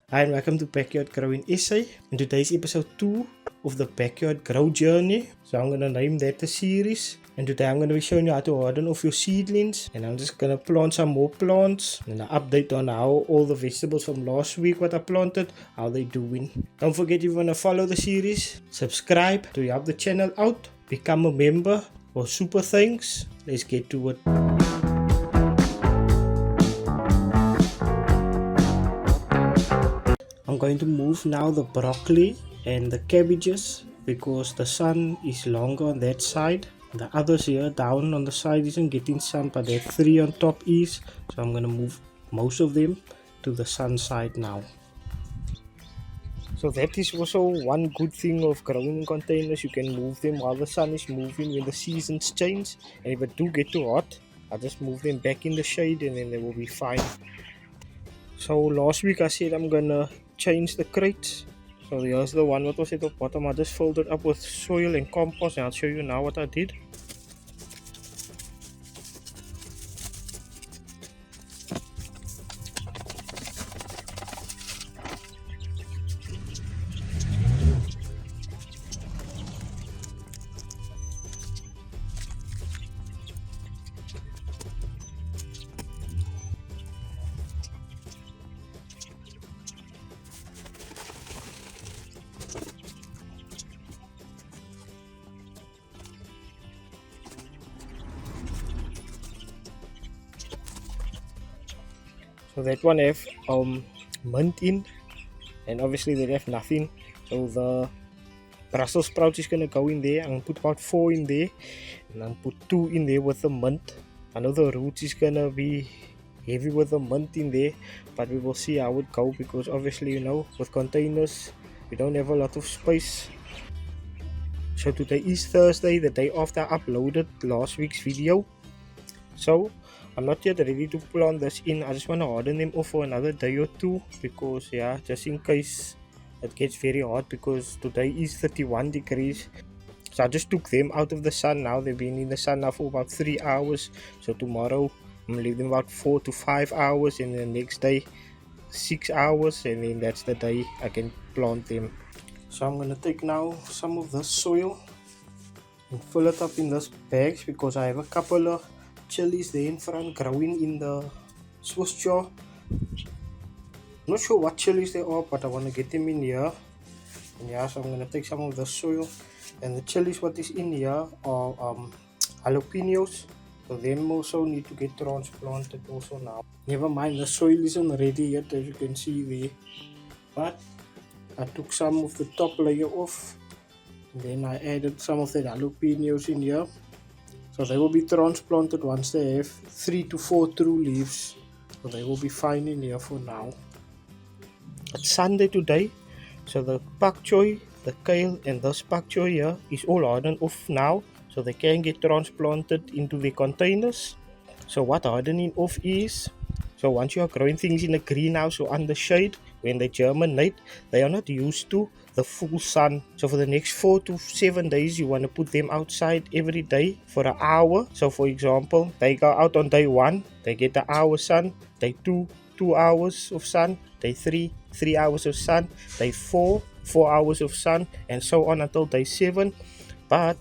Hi and welcome to Backyard Growing SA. In today's episode 2 of the Backyard Grow Journey. So I'm going to name that the series. And today I'm going to be showing you how to harden off your seedlings. And I'm just going to plant some more plants. And an update on how all the vegetables from last week what I planted, how they doing. Don't forget if you want to follow the series, subscribe to help the channel out, become a member or super thanks. Let's get to it. I'm going to move now the broccoli and the cabbages because the sun is longer on that side. The others here down on the side isn't getting sun, but that 3 on top is. So I'm going to move most of them to the sun side now. So that is also one good thing of growing in containers. You can move them while the sun is moving when the seasons change. And if it do get too hot, I'll just move them back in the shade and then they will be fine. So last week I said I'm gonna change the crates. So here's the one that was at the bottom. I just filled it up with soil and compost, and I'll show you now what I did. So that one have mint in, and obviously they have nothing. So the Brussels sprouts is gonna go in there. I'm gonna put about 4 in there, and I'm gonna put 2 in there with the mint. I know the roots is gonna be heavy with the mint in there, but we will see how it go because obviously with containers we don't have a lot of space. So today is Thursday, the day after I uploaded last week's video. So I'm not yet ready to plant this in. I just want to harden them off for another day or two because just in case it gets very hot, because today is 31 degrees. So I just took them out of the sun now. They've been in the sun now for about 3 hours. So tomorrow I'm going to leave them about 4 to 5 hours, and the next day 6 hours, and then that's the day I can plant them. So I'm going to take now some of the soil and fill it up in this bags because I have a couple of chilies there in front growing in the Swiss jar. Not sure what chilies they are, but I want to get them in here. And so I'm going to take some of the soil, and the chilies what is in here are jalapenos. So them also need to get transplanted also now. Never mind, the soil isn't ready yet, as you can see there, but I took some of the top layer off, and then I added some of the jalapenos in here. So they will be transplanted once they have 3 to 4 true leaves. So they will be fine in here for now. It's Sunday today, so the pak choy, the kale and this pak choy here is all hardened off now, so they can get transplanted into the containers. So what hardening off is, so once you are growing things in a greenhouse or under shade, when they germinate, they are not used to the full sun. So for the next 4 to 7 days, you want to put them outside every day for an hour. So for example, they go out on day 1, they get an hour sun, day 2, 2 hours of sun, day 3, 3 hours of sun, day 4, 4 hours of sun, and so on until day 7. But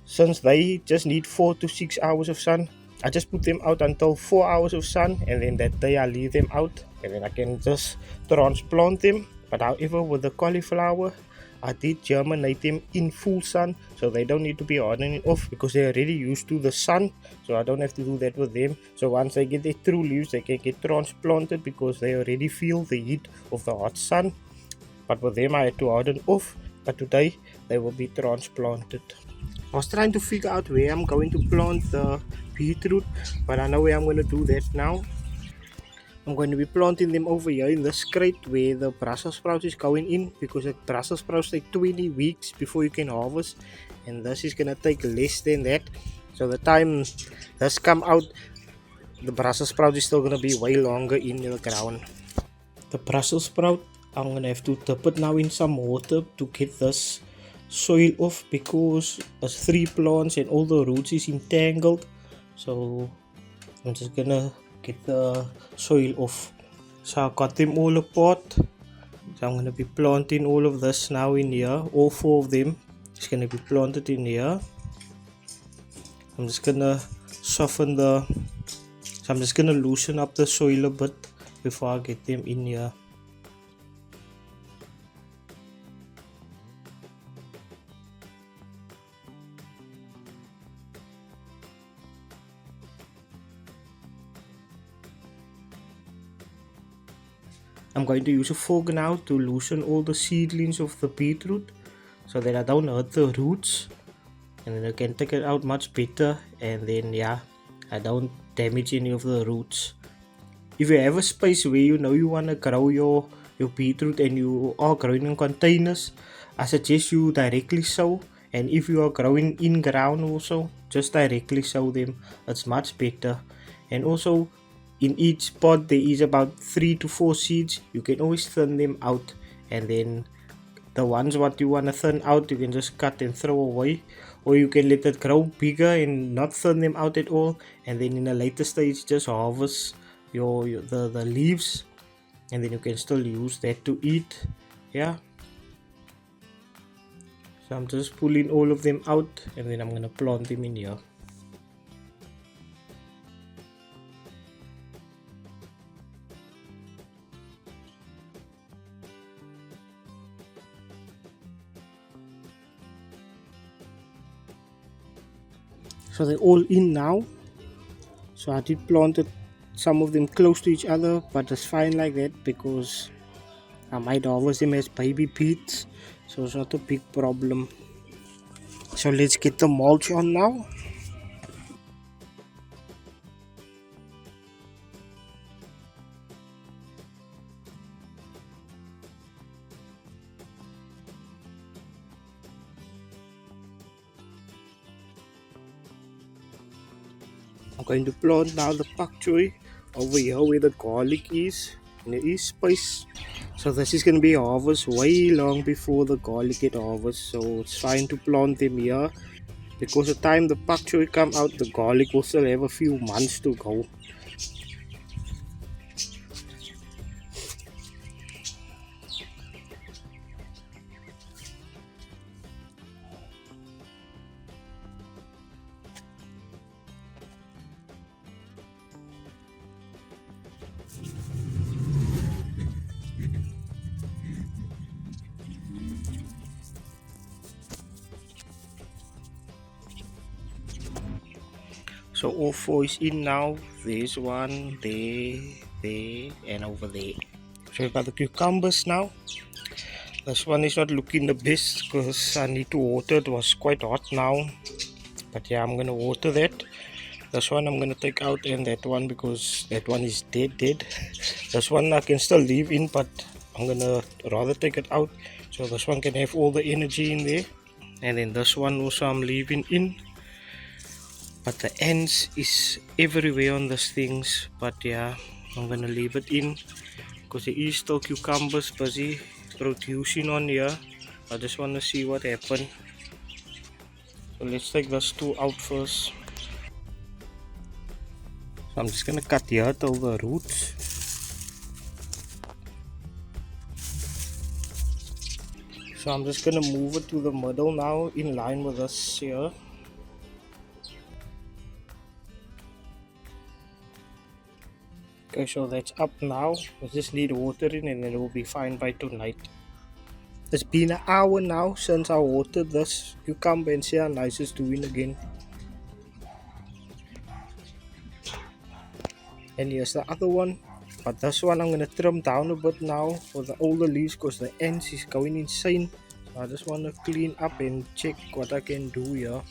since they just need 4 to 6 hours of sun, I just put them out until 4 hours of sun, and then that day I leave them out, and then I can just transplant them. But however, with the cauliflower, I did germinate them in full sun, so they don't need to be hardening off because they're already used to the sun. So I don't have to do that with them. So once they get their true leaves, they can get transplanted because they already feel the heat of the hot sun. But with them I had to harden off, but today they will be transplanted. I was trying to figure out where I'm going to plant the beetroot, but I know where I'm going to do that now. I'm going to be planting them over here in this crate where the Brussels sprouts is going in, because the Brussels sprouts take 20 weeks before you can harvest, and this is going to take less than that. So the time this come out, the Brussels sprout is still going to be way longer in the ground. The Brussels sprout, I'm going to have to dip it now in some water to get this soil off because it's 3 plants and all the roots is entangled. So I'm just gonna get the soil off. So I got them all apart. So I'm going to be planting all of this now in here. All 4 of them is going to be planted in here. I'm just going to soften the, so I'm just going to loosen up the soil a bit before I get them in here. I'm going to use a fork now to loosen all the seedlings of the beetroot so that I don't hurt the roots, and then I can take it out much better, and then yeah, I don't damage any of the roots. If you have a space where you know you want to grow your beetroot and you are growing in containers, I suggest you directly sow, and if you are growing in ground also, just directly sow them. It's much better. And also, in each pot there is about 3 to 4 seeds. You can always thin them out, and then the ones what you want to thin out you can just cut and throw away, or you can let it grow bigger and not thin them out at all, and then in a later stage just harvest the leaves, and then you can still use that to eat. Yeah, so I'm just pulling all of them out, and then I'm gonna plant them in here. So they're all in now. So I did plant some of them close to each other, but it's fine like that because I might harvest them as baby beets, so it's not a big problem. So let's get the mulch on now. I'm going to plant now the pak choy over here where the garlic is, and there is space. So this is going to be harvest way long before the garlic get harvest, so it's fine to plant them here because the time the pak choy come out, the garlic will still have a few months to go. So all 4 is in now. There's one, there, and over there. So we've got the cucumbers now. This one is not looking the best because I need to water. It was quite hot now, but yeah, I'm gonna water that. This one I'm gonna take out, and that one because that one is dead. This one I can still leave in, but I'm gonna rather take it out so this one can have all the energy in there. And then this one also I'm leaving in, but the ants is everywhere on these things. But yeah, I'm gonna leave it in because there is still cucumbers busy producing on here. I just want to see what happened. So let's take those 2 out first. So I'm just gonna cut here till the roots. So I'm just gonna move it to the middle now in line with this here. Okay, so that's up now. We just need watering and it will be fine by tonight. It's been an hour now since I watered this cucumber, and see how nice it's doing again. And here's the other one, but this one I'm gonna trim down a bit now for the older leaves because the ants is going insane. So I just want to clean up and check what I can do here.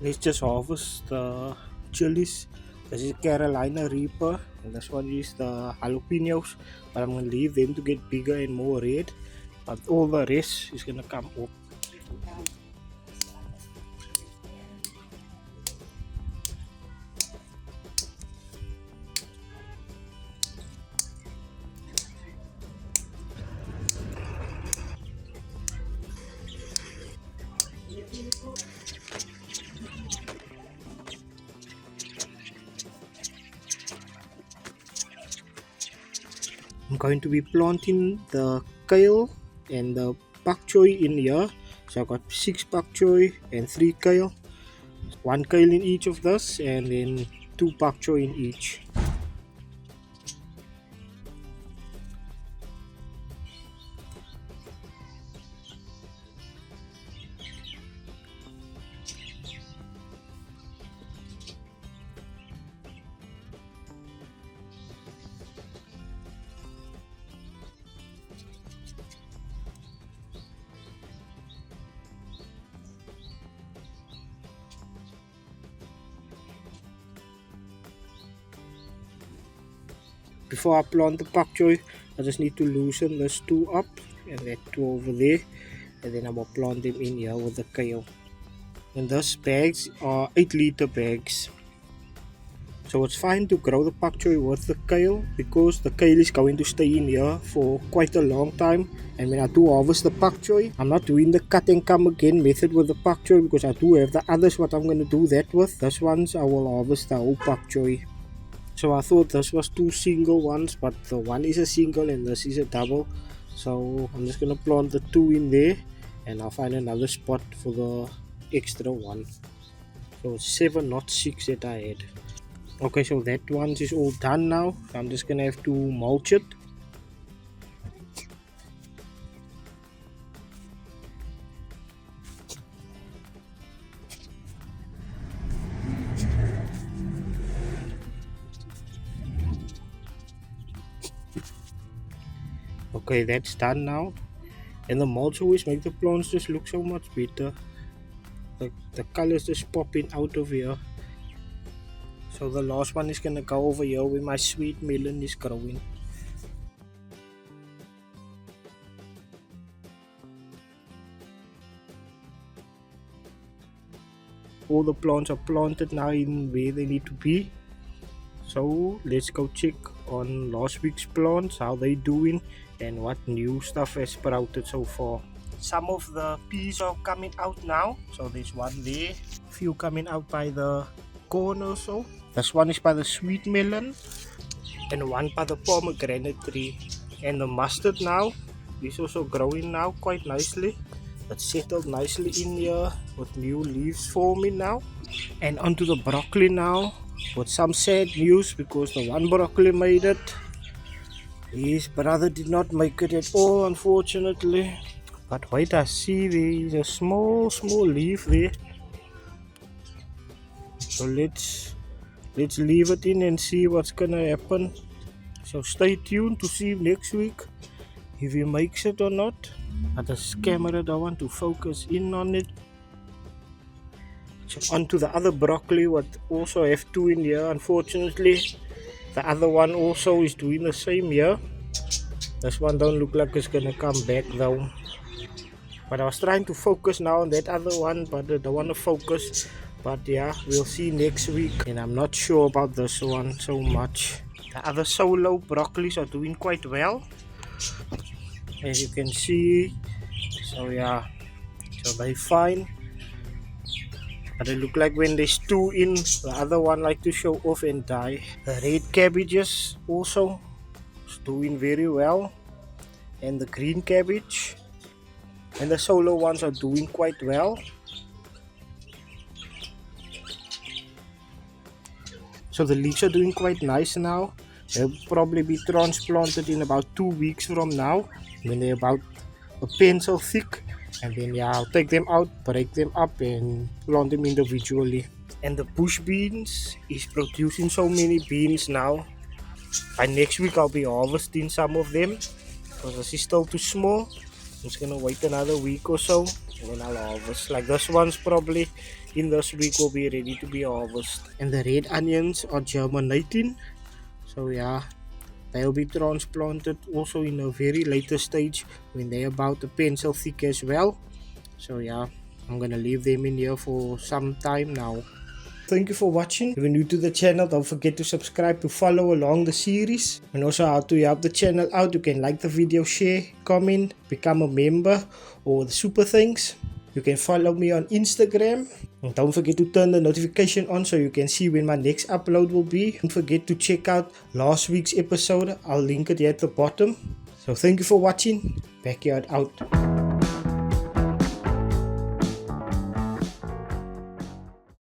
Let's just harvest the chilies. This is Carolina Reaper, and this one is the jalapenos, but I'm gonna leave them to get bigger and more red, but all the rest is gonna come up. I'm going to be planting the kale and the pak choy in here. So I've got 6 pak choy and 3 kale. 1 kale in each of this, and then 2 pak choy in each. Before I plant the pak choy, I just need to loosen this 2 up and that 2 over there, and then I will plant them in here with the kale. And those bags are 8-liter bags. So it's fine to grow the pak choy with the kale because the kale is going to stay in here for quite a long time. And when I do harvest the pak choy, I'm not doing the cut and come again method with the pak choy because I do have the others what I'm going to do that with. This ones I will harvest the whole pak choy. So I thought this was 2 single ones, but the one is a single and this is a double. So I'm just going to plant the 2 in there and I'll find another spot for the extra one. So it's 7, not 6 that I had. Okay, so that one is all done now. So I'm just gonna have to mulch it. Okay, that's done now. And the mulch always make the plants just look so much better. The colors just popping out of here. So the last one is gonna go over here where my sweet melon is growing. All the plants are planted now in where they need to be. So let's go check on last week's plants, how they doing and what new stuff has sprouted so far. Some of the peas are coming out now. So there's one there, a few coming out by the corner or so. This one is by the sweet melon and one by the pomegranate tree. And the mustard now is also growing now quite nicely. It's settled nicely in here with new leaves forming now. And onto the broccoli now with some sad news because the one broccoli made it. His brother did not make it at all, unfortunately. But wait, I see there is a small leaf there. So let's leave it in and see what's gonna happen. So stay tuned to see next week if he makes it or not. But the camera don't want to focus in on it. So onto the other broccoli, what also have 2 in here. Unfortunately, the other one also is doing the same here. This one don't look like it's gonna come back though. But I was trying to focus now on that other one, but I don't want to focus. But yeah, we'll see next week. And I'm not sure about this one so much. The other solo broccolis are doing quite well, as you can see. So yeah, so they're fine. But it look like when there's 2 in, the other one like to show off and die. The red cabbages also is doing very well, and the green cabbage and the solo ones are doing quite well. So the leaves are doing quite nice now. They'll probably be transplanted in about 2 weeks from now when they're about a pencil thick. And then yeah, I'll take them out, break them up and plant them individually. And the bush beans is producing so many beans now. By next week I'll be harvesting some of them because this is still too small. I'm just gonna wait another week or so and then I'll harvest. Like this one's probably in this week will be ready to be harvested. And the red onions are germinating. So yeah, they'll be transplanted also in a very later stage when they're about a pencil thick as well. So yeah, I'm gonna leave them in here for some time now. Thank you for watching. If you're new to the channel, don't forget to subscribe to follow along the series. And also how to help the channel out, you can like the video, share, comment, become a member or the super things. You can follow me on Instagram And don't forget to turn the notification on so you can see when my next upload will be. Don't forget to check out last week's episode. I'll link it here at the bottom. So thank you for watching. Backyard out.